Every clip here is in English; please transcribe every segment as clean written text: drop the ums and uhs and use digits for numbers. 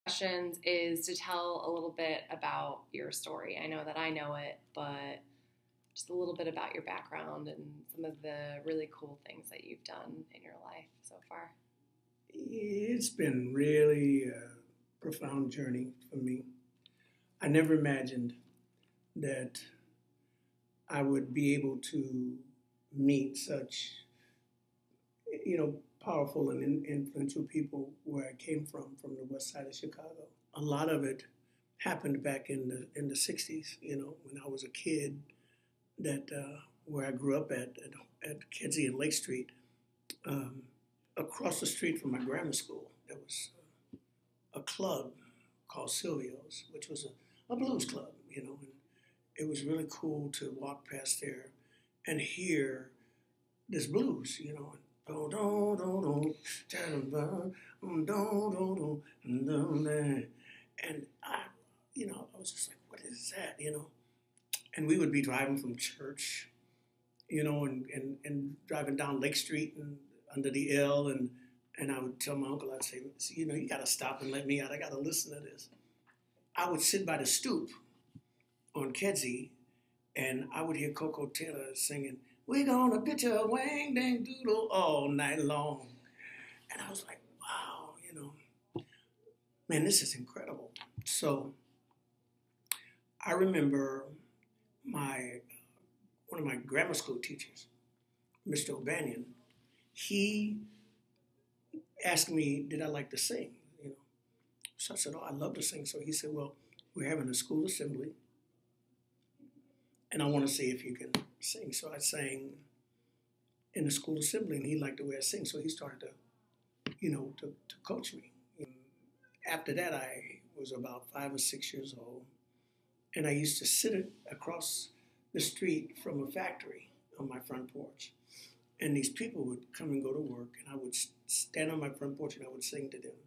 questions is to tell a little bit about your story. I know that I know it, but just a little bit about your background and some of the really cool things that you've done in your life so far. It's been really a profound journey for me. I never imagined that I would be able to meet such, powerful and influential people where I came from the west side of Chicago. A lot of it happened back in the 60s, when I was a kid, that where I grew up at Kedzie and Lake Street. Across the street from my grammar school, there was a club called Silvio's, which was a blues club, and it was really cool to walk past there and hear this blues, and I was just like, what is that, And we would be driving from church, and driving down Lake Street and under the L, and I would tell my uncle, I'd say, you got to stop and let me out. I got to listen to this. I would sit by the stoop on Kedzie, and I would hear Coco Taylor singing, "We gonna get you a wang dang doodle" all night long. And I was like, wow, man, this is incredible. So I remember one of my grammar school teachers, Mr. O'Banion, he asked me, did I like to sing? So I said, oh, I love to sing. So he said, well, we're having a school assembly, and I want to see if you can sing. So I sang in the school assembly, and he liked the way I sing. So he started to coach me. And after that, I was about 5 or 6 years old, and I used to sit across the street from a factory on my front porch. And these people would come and go to work, and I would stand on my front porch and I would sing to them.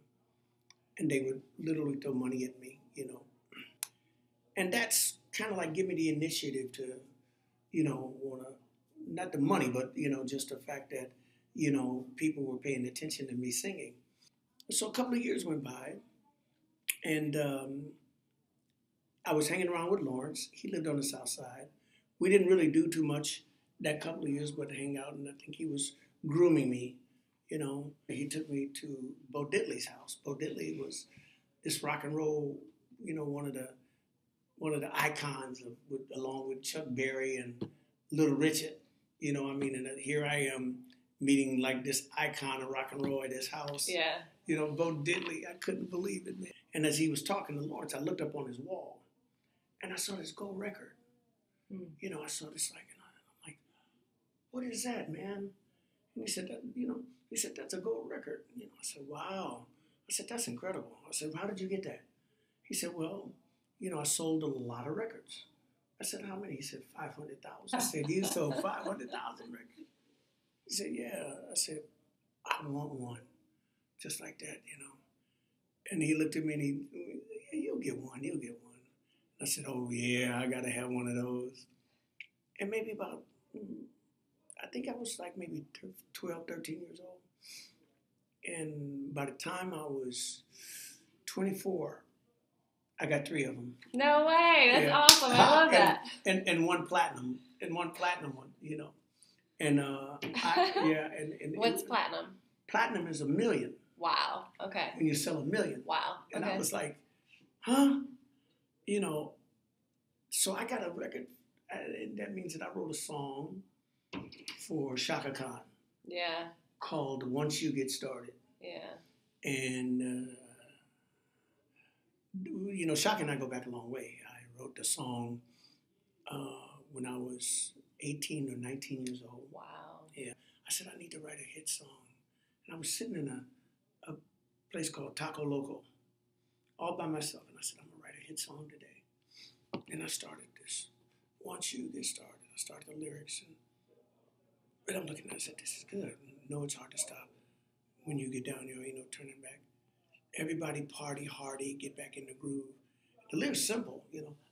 And they would literally throw money at me, And that's kind of like give me the initiative to, want to, not the money, but, just the fact that, people were paying attention to me singing. So a couple of years went by, and I was hanging around with Lawrence. He lived on the south side. We didn't really do too much that couple of years, but hang out, and I think he was grooming me, He took me to Bo Diddley's house. Bo Diddley was this rock and roll, one of the icons along with Chuck Berry and Little Richard, and here I am meeting like this icon of rock and roll at his house. Yeah. Bo Diddley, I couldn't believe it, man. And as he was talking to Lawrence, I looked up on his wall, and I saw this gold record. I saw this and I'm like, what is that, man? And he said, that's a gold record. I said, wow. I said, that's incredible. I said, how did you get that? He said, well, I sold a lot of records. I said, how many? He said, 500,000. I said, you sold 500,000 records? He said, yeah. I said, I want one, just like that, And he looked at me and you'll get one. I said, oh, yeah, I got to have one of those. And maybe about, I think I was like maybe 12, 13 years old. And by the time I was 24, I got 3 of them. No way. That's awesome. I love that. And one platinum. And one platinum one, And, And what's platinum? Platinum is 1 million. Wow. Okay. When you sell 1 million. Wow. And I was like, huh? So I got a record. That means that I wrote a song for Shaka Khan. Yeah. Called Once You Get Started. Yeah. And, Shaka and I go back a long way. I wrote the song when I was 18 or 19 years old. Wow. Yeah. I said, I need to write a hit song. And I was sitting in a place called Taco Loco, all by myself. And I said, I'm going to write a hit song today. And I started this. Once you get started, I started the lyrics. And I'm looking at it, I said, this is good. No, it's hard to stop. When you get down there, ain't no turning back. Everybody party hardy, get back in the groove. The lyrics simple,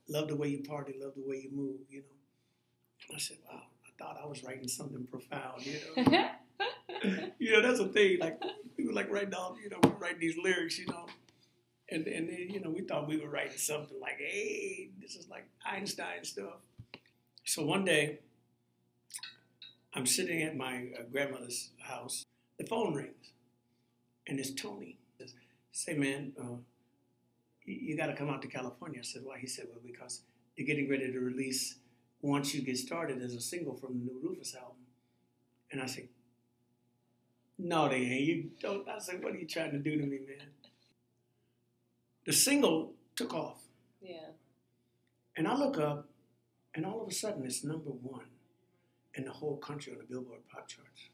love the way you party, love the way you move, And I said, wow, I thought I was writing something profound, That's a thing. Like, people like right now, we're writing these lyrics, And we thought we were writing something like, hey, this is like Einstein stuff. So one day, I'm sitting at my grandmother's house. The phone rings, and it's Tony. He says, say, man, you got to come out to California. I said, why? He said, well, because they're getting ready to release Once You Get Started as a single from the new Rufus album. And I said, no, they ain't. You don't. I said, what are you trying to do to me, man? The single took off. Yeah. And I look up, and all of a sudden, it's #1 in the whole country on the Billboard pop charts.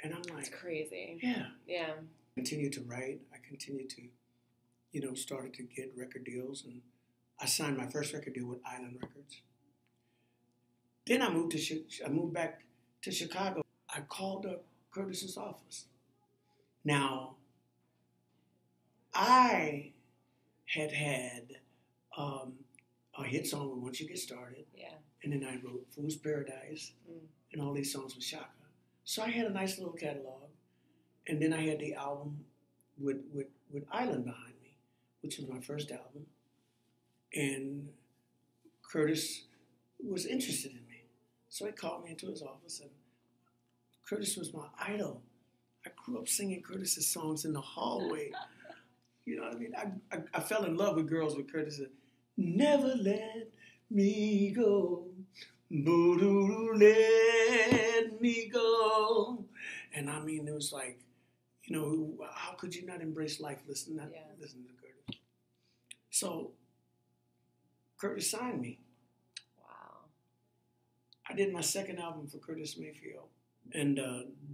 And I'm like, it's crazy. Yeah. Yeah. I continued to write. I continued to, started to get record deals. And I signed my first record deal with Island Records. Then I moved back to Chicago. I called up Curtis's office. Now, I had a hit song with Once You Get Started. Yeah. And then I wrote Fool's Paradise and all these songs with Shaka. So I had a nice little catalog. And then I had the album with Island behind me, which was my first album. And Curtis was interested in me. So he called me into his office, and Curtis was my idol. I grew up singing Curtis's songs in the hallway. You know what I mean? I fell in love with girls with Curtis. Never let me go. Boo-doo, let me go. And I mean, it was like, how could you not embrace life listening to Curtis? So Curtis signed me. Wow. I did my second album for Curtis Mayfield. And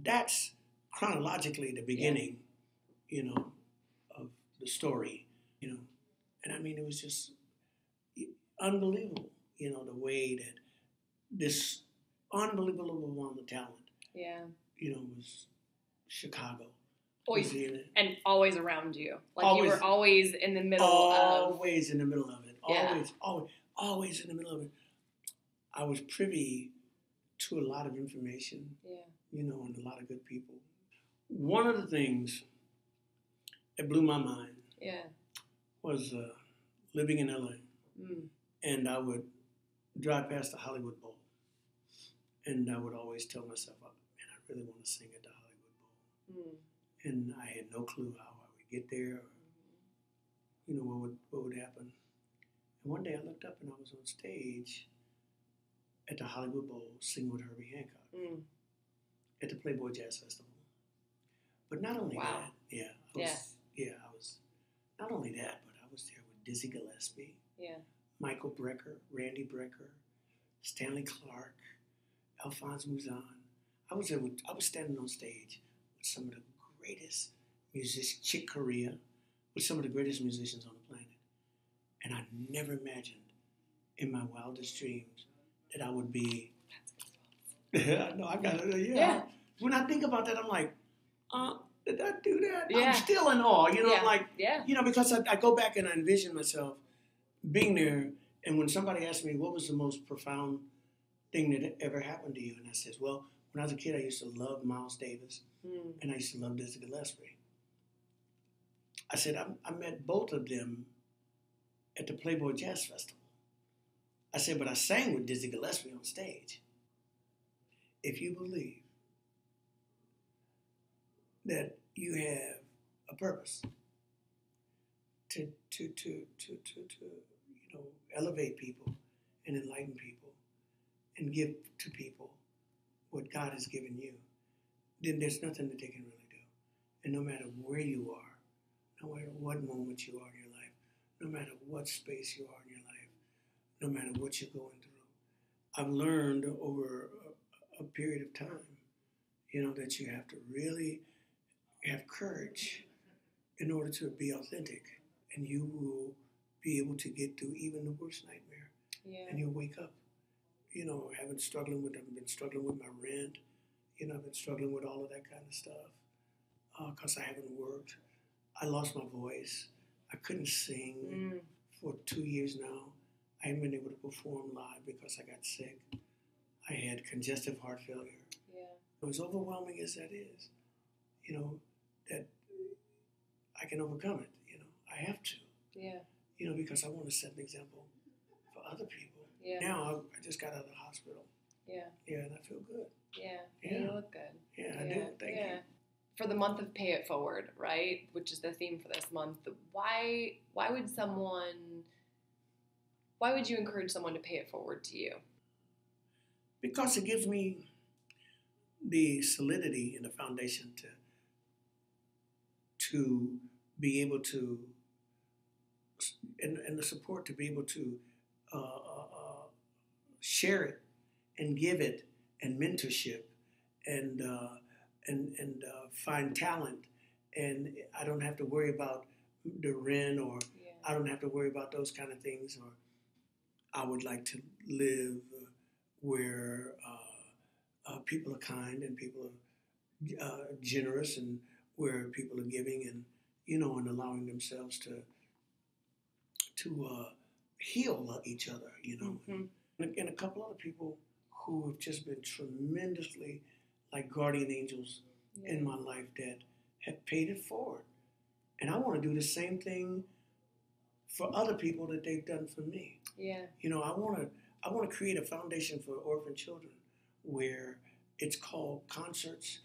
that's chronologically the beginning, of the story, And I mean, it was just unbelievable, the way that this unbelievable amount of talent, was Chicago. And always around you. Like always, you were always in the middle Always in the middle of it. Yeah. Always in the middle of it. I was privy to a lot of information, and a lot of good people. One of the things that blew my mind was living in LA. And I would drive past the Hollywood Bowl. And I would always tell myself, man, I really want to sing at the Hollywood Bowl. And I had no clue how I would get there, or, what would happen. And one day I looked up and I was on stage at the Hollywood Bowl singing with Herbie Hancock at the Playboy Jazz Festival. But not only that, I was not only that, but I was there with Dizzy Gillespie, Michael Brecker, Randy Brecker, Stanley Clark, Alphonse Mouzon. I was standing on stage with some of the greatest musicians, Chick Corea, with some of the greatest musicians on the planet. And I never imagined in my wildest dreams that I would be. No, I got it. Yeah. When I think about that, I'm like, did I do that? I'm still in awe. Because I go back and I envision myself being there. And when somebody asked me, what was the most profound thing that ever happened to you? And I said, well, when I was a kid, I used to love Miles Davis and I used to love Dizzy Gillespie. I said, I met both of them at the Playboy Jazz Festival. I said, but I sang with Dizzy Gillespie on stage. If you believe that you have a purpose to elevate people and enlighten people and give to people what God has given you, then there's nothing that they can really do. And no matter where you are, no matter what moment you are in your life, no matter what space you are in your life, no matter what you're going through, I've learned over a period of time, that you have to really have courage in order to be authentic, and you will be able to get through even the worst nightmare. And you'll wake up. I've been struggling with my rent. I've been struggling with all of that kind of stuff because I haven't worked. I lost my voice. I couldn't sing for 2 years now. I haven't been able to perform live because I got sick. I had congestive heart failure. As overwhelming as that is, that I can overcome it. I have to. Yeah. Because I want to set an example for other people. Yeah. Now I just got out of the hospital. Yeah. Yeah, and I feel good. Yeah. Yeah. You look good. Yeah, I do. Thank you. For the month of Pay It Forward, right, which is the theme for this month, why would you encourage someone to pay it forward to you? Because it gives me the solidity and the foundation to be able to, and the support to be able to share it and give it, and mentorship and find talent, and I don't have to worry about the rent, or I don't have to worry about those kind of things. Or I would like to live where people are kind and people are generous, and where people are giving and and allowing themselves to heal each other, Mm-hmm. and a couple other people who have just been tremendously like guardian angels in my life that have paid it forward. And I want to do the same thing for other people that they've done for me. Yeah. I want to create a foundation for orphan children where it's called Concerts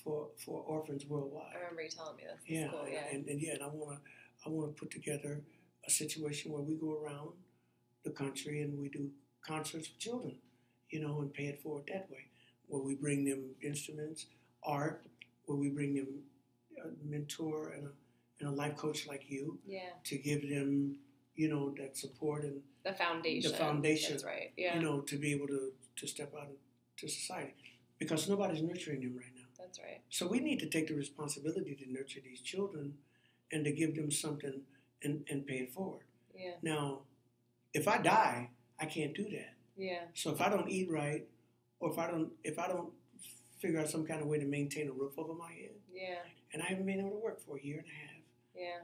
for Orphans Worldwide. I remember you telling me this. Yeah, cool, and I want to put together a situation where we go around the country and we do concerts for children, and pay it forward that way. Where we bring them instruments, art, where we bring them a mentor and a life coach like you, to give them, that support and the foundation. That's right. Yeah. To be able to step out into society, because nobody's nurturing them right now. That's right. So we need to take the responsibility to nurture these children and to give them something and pay it forward. Yeah. Now, if I die, I can't do that. Yeah. So if I don't eat right, or if I don't figure out some kind of way to maintain a roof over my head, and I haven't been able to work for a year and a half,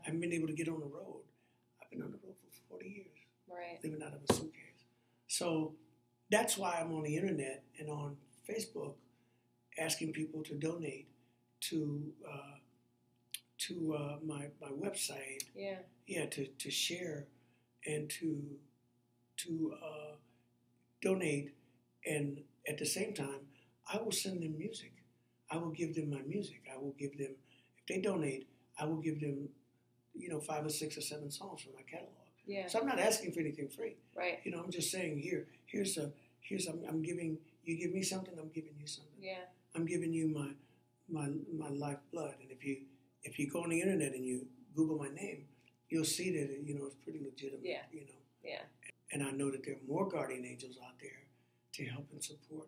I haven't been able to get on the road. I've been on the road for 40 years, living out of a suitcase. So that's why I'm on the internet and on Facebook, asking people to donate to my website. To share and to donate, and at the same time, I will send them music. I will give them my music. I will give them, if they donate, I will give them, 5 or 6 or 7 songs from my catalog. Yeah. So I'm not asking for anything free. Right. I'm just saying I'm giving, you give me something, I'm giving you something. Yeah. I'm giving you my lifeblood. And if you go on the internet and you Google my name, you'll see that it's pretty legitimate. Yeah. Yeah. And I know that there are more guardian angels out there to help and support.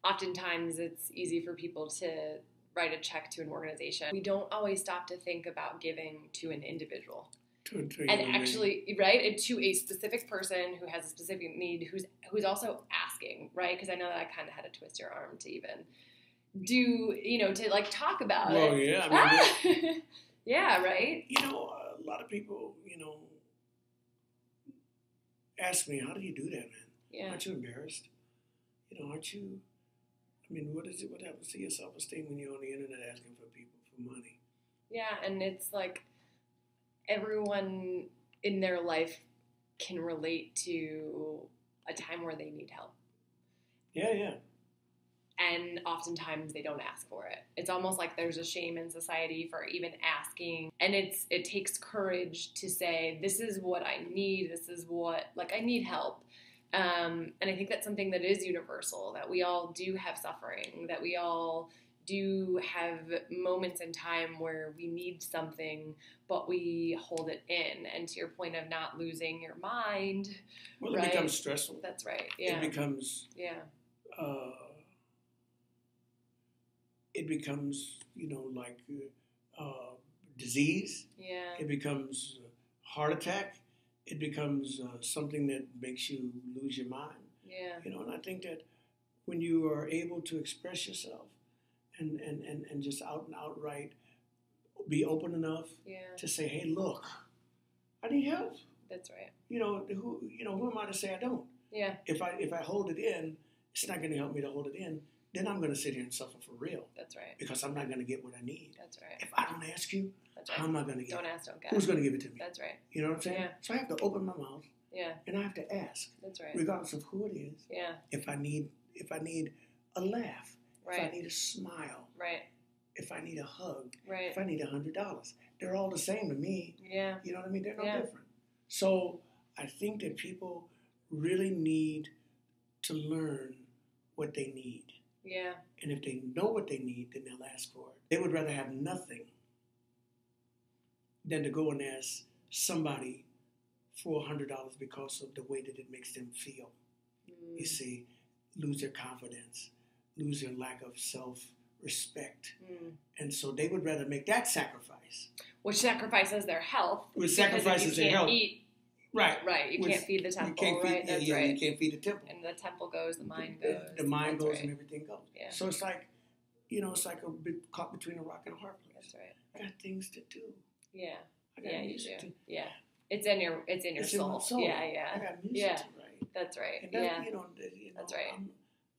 Oftentimes it's easy for people to write a check to an organization. We don't always stop to think about giving to an individual. And actually, right, to a specific person who has a specific need, who's also asking, right? Because I know that I kind of had to twist your arm to even do, to like talk about it. Well, yeah, I mean, yeah, right. A lot of people, ask me, how do you do that, man? Yeah. Aren't you embarrassed? Aren't you? I mean, what happens to your self-esteem when you're on the internet asking for people for money? Yeah, and it's like everyone in their life can relate to a time where they need help. Yeah. And oftentimes they don't ask for it. It's almost like there's a shame in society for even asking. And it takes courage to say, this is what I need. This is what, I need help. And I think that's something that is universal, that we all do have suffering, that we all do have moments in time where we need something, but we hold it in. And to your point of not losing your mind. Well, it becomes stressful. That's right. Yeah. It becomes. Yeah. It becomes, disease. Yeah. It becomes heart attack. It becomes something that makes you lose your mind. Yeah. And I think that when you are able to express yourself and just outright be open enough to say, hey, look, I need help. That's right. Who am I to say I don't? Yeah. If I hold it in, it's not going to help me to hold it in, then I'm going to sit here and suffer for real. That's right. Because I'm not going to get what I need. That's right. If I don't ask you, That's right. how am I going to get Don't it? ask, don't get. Who's going to give it to me? That's right. You know what I'm saying? Yeah. So I have to open my mouth. Yeah. And I have to ask. That's right. Regardless of who it is. Yeah. If I need a laugh. Right. If I need a smile. Right. If I need a hug. Right. If I need $100. They're all the same to me. Yeah. You know what I mean? They're no different. So I think that people really need to learn what they need. Yeah. And if they know what they need, then they'll ask for it. They would rather have nothing than to go and ask somebody for $100 because of the way that it makes them feel. You see, lose their confidence, lose their lack of self-respect. And so they would rather make that sacrifice. Which sacrifices their health. Which sacrifices their health. Eat, right. Right. You can't feed the temple, right? That's right. You can't feed the temple. And the temple goes, the mind goes. The mind goes right. and everything goes. Yeah. So it's like, it's like a bit caught between a rock and a hard place. That's right. I got things to do. Yeah. I got music to do. Yeah. It's in your soul. In my soul. Yeah, yeah. I got music to write. That's right. And that, That's right.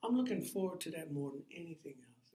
I'm looking forward to that more than anything else.